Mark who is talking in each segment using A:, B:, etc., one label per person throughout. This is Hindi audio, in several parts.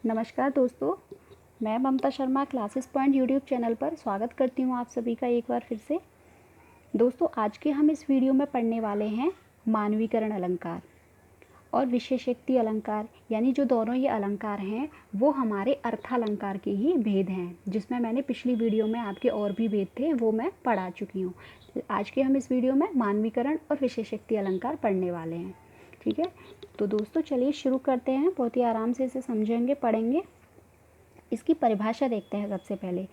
A: नमस्कार दोस्तों, मैं Mamta Sharma classes point YouTube channel पर स्वागत करती हूँ आप सभी का एक बार फिर से। दोस्तों, आज के हम इस वीडियो में पढ़ने वाले हैं मानवीकरण अलंकार और विशेषोक्ति अलंकार, यानी जो दोनों ये अलंकार हैं वो हमारे अर्थालंकार के ही भेद हैं, जिसमें मैंने पिछली वीडियो में आपके और भी भेद थे वो मैं पढ़ा चुकी हूँ। आज के हम इस वीडियो में मानवीकरण और विशेषोक्ति अलंकार पढ़ने वाले हैं। ठीक है, तो दोस्तों चलिए शुरू करते हैं। बहुत ही आराम से इसे समझेंगे, पढ़ेंगे। इसकी परिभाषा देखते हैं सबसे पहले।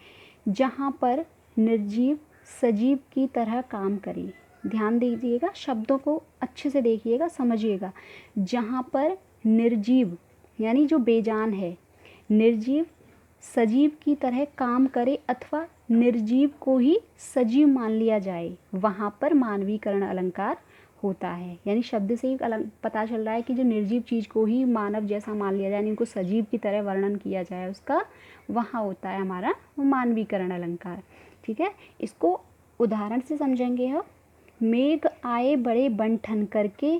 A: जहाँ पर निर्जीव सजीव की तरह काम करे, ध्यान दीजिएगा, शब्दों को अच्छे से देखिएगा, समझिएगा। जहाँ पर निर्जीव यानी जो बेजान है, निर्जीव सजीव की तरह काम करे अथवा निर्जीव को ही सजीव मान लिया जाए, वहाँ पर मानवीकरण अलंकार होता है। यानी शब्द से ही पता चल रहा है कि जो निर्जीव चीज़ को ही मानव जैसा मान लिया जाए, यानी उनको सजीव की तरह वर्णन किया जाए उसका, वहाँ होता है हमारा मानवीकरण अलंकार। ठीक है, इसको उदाहरण से समझेंगे हम। मेघ आए बड़े बन ठन करके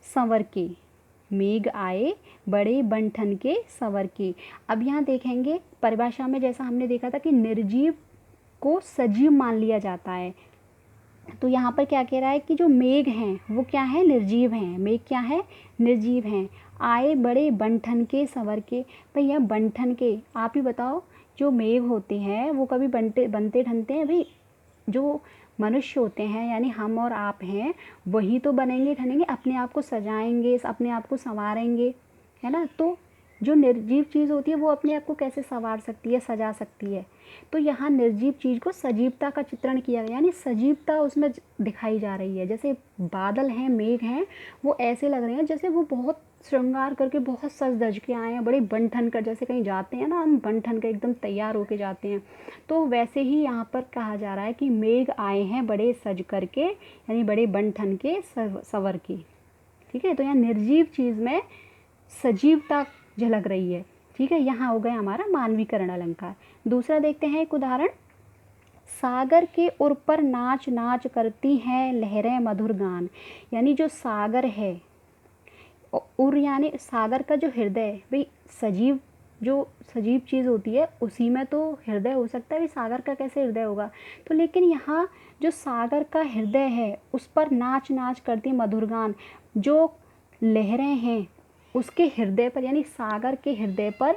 A: संवर के, मेघ आए बड़े बन ठन के संवर के। अब यहाँ देखेंगे परिभाषा में, जैसा हमने देखा था कि निर्जीव को सजीव मान लिया जाता है, तो यहाँ पर क्या कह रहा है कि जो मेघ हैं वो क्या है, निर्जीव हैं। मेघ क्या है, निर्जीव हैं। आए बड़े बंठन के संवर के, भाई यह बंठन के, आप ही बताओ, जो मेघ होते हैं वो कभी बनते ठनते हैं? भाई जो मनुष्य होते हैं यानी हम और आप हैं, वही तो बनेंगे ठनेंगे, अपने आप को सजाएंगे, अपने आप को संवारेंगे, है ना। तो जो निर्जीव चीज़ होती है वो अपने आप को कैसे संवार सकती है, सजा सकती है। तो यहाँ निर्जीव चीज़ को सजीवता का चित्रण किया गया, यानी सजीवता उसमें दिखाई जा रही है। जैसे बादल हैं, मेघ हैं, वो ऐसे लग रहे हैं जैसे वो बहुत श्रृंगार करके, बहुत सज धज के आए हैं, बड़े बन ठन कर, जैसे कहीं जाते हैं ना हम, बन ठन कर एकदम तैयार होके जाते हैं। तो वैसे ही यहाँ पर कहा जा रहा है कि मेघ आए हैं बड़े सज करके, यानी बड़े बन ठन के संवर के। ठीक है, तो यहाँ निर्जीव चीज़ में सजीवता झलक रही है। ठीक है, यहाँ हो गया हमारा मानवीकरण अलंकार। दूसरा देखते हैं एक उदाहरण। सागर के उर पर नाच नाच करती हैं लहरें मधुर गान, यानी जो सागर है, उर यानी सागर का जो हृदय, भाई सजीव, जो सजीव चीज़ होती है उसी में तो हृदय हो सकता है, भाई सागर का कैसे हृदय होगा। तो लेकिन यहाँ जो सागर का हृदय है उस पर नाच नाच करती मधुर गान, जो लहरें हैं उसके हृदय पर, यानी सागर के हृदय पर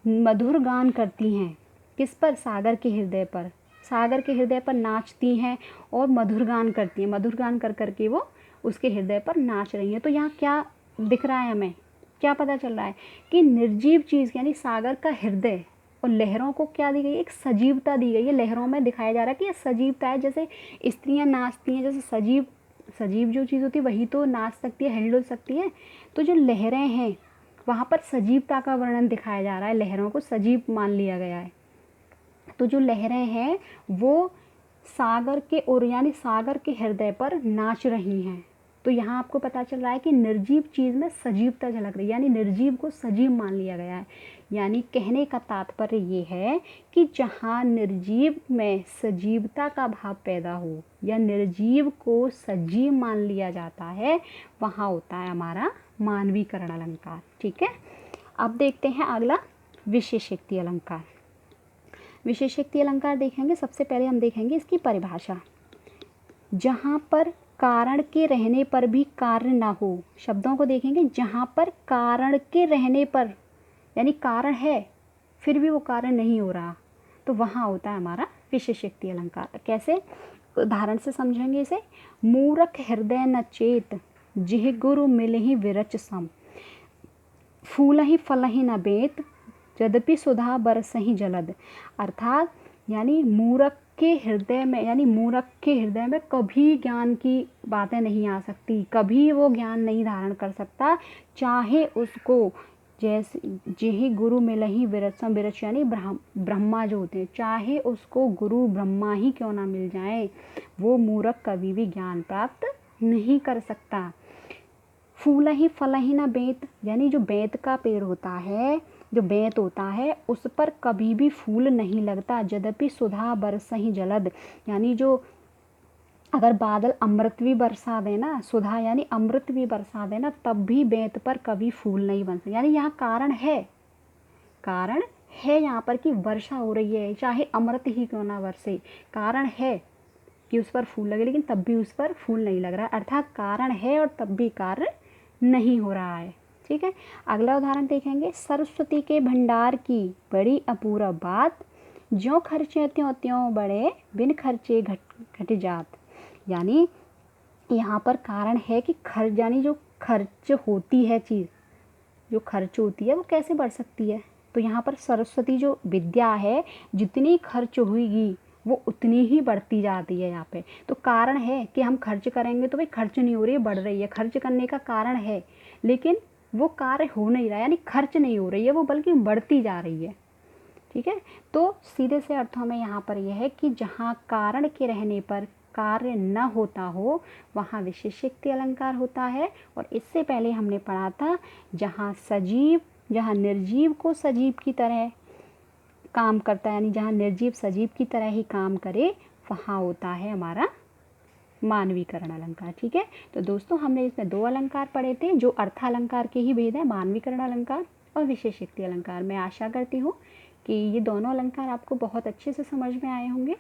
A: मधुर गान करती हैं। किस पर, सागर के हृदय पर, सागर के हृदय पर नाचती हैं और मधुर गान करती हैं। मधुर गान कर करके वो उसके हृदय पर नाच रही हैं। तो यहाँ क्या दिख रहा है, हमें क्या पता चल रहा है कि निर्जीव चीज़ यानी सागर का हृदय और लहरों को क्या दी गई, एक सजीवता दी गई है। लहरों में दिखाया जा रहा है कि यह सजीवता है, जैसे स्त्रियाँ नाचती हैं, जैसे सजीव जो चीज़ होती है वही तो नाच सकती है, हिल सकती है। तो जो लहरें हैं वहाँ पर सजीवता का वर्णन दिखाया जा रहा है, लहरों को सजीव मान लिया गया है। तो जो लहरें हैं वो सागर के ओर यानी सागर के हृदय पर नाच रही हैं। तो यहाँ आपको पता चल रहा है कि निर्जीव चीज़ में सजीवता झलक रही है, यानी निर्जीव को सजीव मान लिया गया है। यानी कहने का तात्पर्य ये है कि जहाँ निर्जीव में सजीवता का भाव पैदा हो या निर्जीव को सजीव मान लिया जाता है, वहाँ होता है हमारा मानवीकरण अलंकार। ठीक है, अब देखते हैं अगला विशेषोक्ति अलंकार। विशेषोक्ति अलंकार देखेंगे, सबसे पहले हम देखेंगे इसकी परिभाषा। जहाँ पर कारण के रहने पर भी कार्य ना हो, शब्दों को देखेंगे। जहाँ पर कारण के रहने पर, यानी कारण है फिर भी वो कार्य नहीं हो रहा, तो वहाँ होता है हमारा विशेषोक्ति अलंकार। कैसे, उदाहरण से समझेंगे इसे। मूरख हृदय न चेत, जिह गुरु मिलहि विरच सम, फूलहि फलहि न बेत, यद्यपि सुधा बरसहि जलद। अर्थात यानी मूर्ख के हृदय में, यानी मूर्ख के हृदय में कभी ज्ञान की बातें नहीं आ सकती, कभी वो ज्ञान नहीं धारण कर सकता, चाहे उसको जैसे जेहि गुरु मिलहि विरचम, विरच यानी ब्रह्मा जो होते हैं, चाहे उसको गुरु ब्रह्मा ही क्यों ना मिल जाए, वो मूर्ख कभी भी ज्ञान प्राप्त नहीं कर सकता। फूल ही फल ही ना बेत, यानी जो बेत का पेड़ होता है, जो बेत होता है उस पर कभी भी फूल नहीं लगता। यद्यपि सुधा बरसहि जलद, यानी जो अगर बादल अमृत भी बरसा देना, सुधा यानी अमृत भी बरसा देना, तब भी बेत पर कभी फूल नहीं बन सकते। यानी यहाँ कारण है, कारण है यहाँ पर कि वर्षा हो रही है, चाहे अमृत ही क्यों ना बरसे, कारण है कि उस पर फूल लगे लेकिन तब भी उस पर फूल नहीं लग रहा, अर्थात कारण है और तब भी कार्य नहीं हो रहा है। ठीक है, अगला उदाहरण देखेंगे। सरस्वती के भंडार की बड़ी अपूर्व बात, ज्यों खर्चे त्यों त्यों बढ़े, बिन खर्चे घट जात। यानी यहाँ पर कारण है कि खर्च, यानी जो खर्च होती है चीज़, जो खर्च होती है वो कैसे बढ़ सकती है। तो यहाँ पर सरस्वती जो विद्या है, जितनी खर्च हुईगी वो उतनी ही बढ़ती जाती है यहाँ पे। तो कारण है कि हम खर्च करेंगे तो भाई खर्च नहीं हो रही है, बढ़ रही है, खर्च करने का कारण है, लेकिन वो कार्य हो नहीं रहा है, यानी खर्च नहीं हो रही है वो, बल्कि बढ़ती जा रही है। ठीक है, तो सीधे से अर्थों में यहाँ पर यह है कि जहाँ कारण के रहने पर कार्य न होता हो वहाँ विशेषिक्ति अलंकार होता है। और इससे पहले हमने पढ़ा था जहाँ निर्जीव को सजीव की तरह काम करता है, यानी जहाँ निर्जीव सजीव की तरह ही काम करे, वहाँ होता है हमारा मानवीकरण अलंकार। ठीक है, तो दोस्तों हमने इसमें 2 अलंकार पढ़े थे जो अर्थालंकार के ही भेद है, मानवीकरण अलंकार और विशेषिक्ति अलंकार। मैं आशा करती हूँ कि ये दोनों अलंकार आपको बहुत अच्छे से समझ में आए होंगे।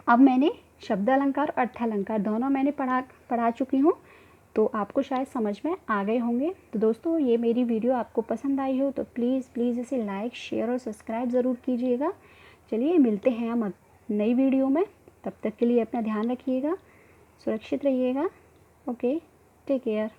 A: अब मैंने शब्द अलंकार और अर्थालंकार दोनों मैंने पढ़ा चुकी हूँ, तो आपको शायद समझ में आ गए होंगे। तो दोस्तों ये मेरी वीडियो आपको पसंद आई हो तो प्लीज़ इसे लाइक, शेयर और सब्सक्राइब ज़रूर कीजिएगा। चलिए मिलते हैं हम नई वीडियो में, तब तक के लिए अपना ध्यान रखिएगा, सुरक्षित रहिएगा। Okay, take care.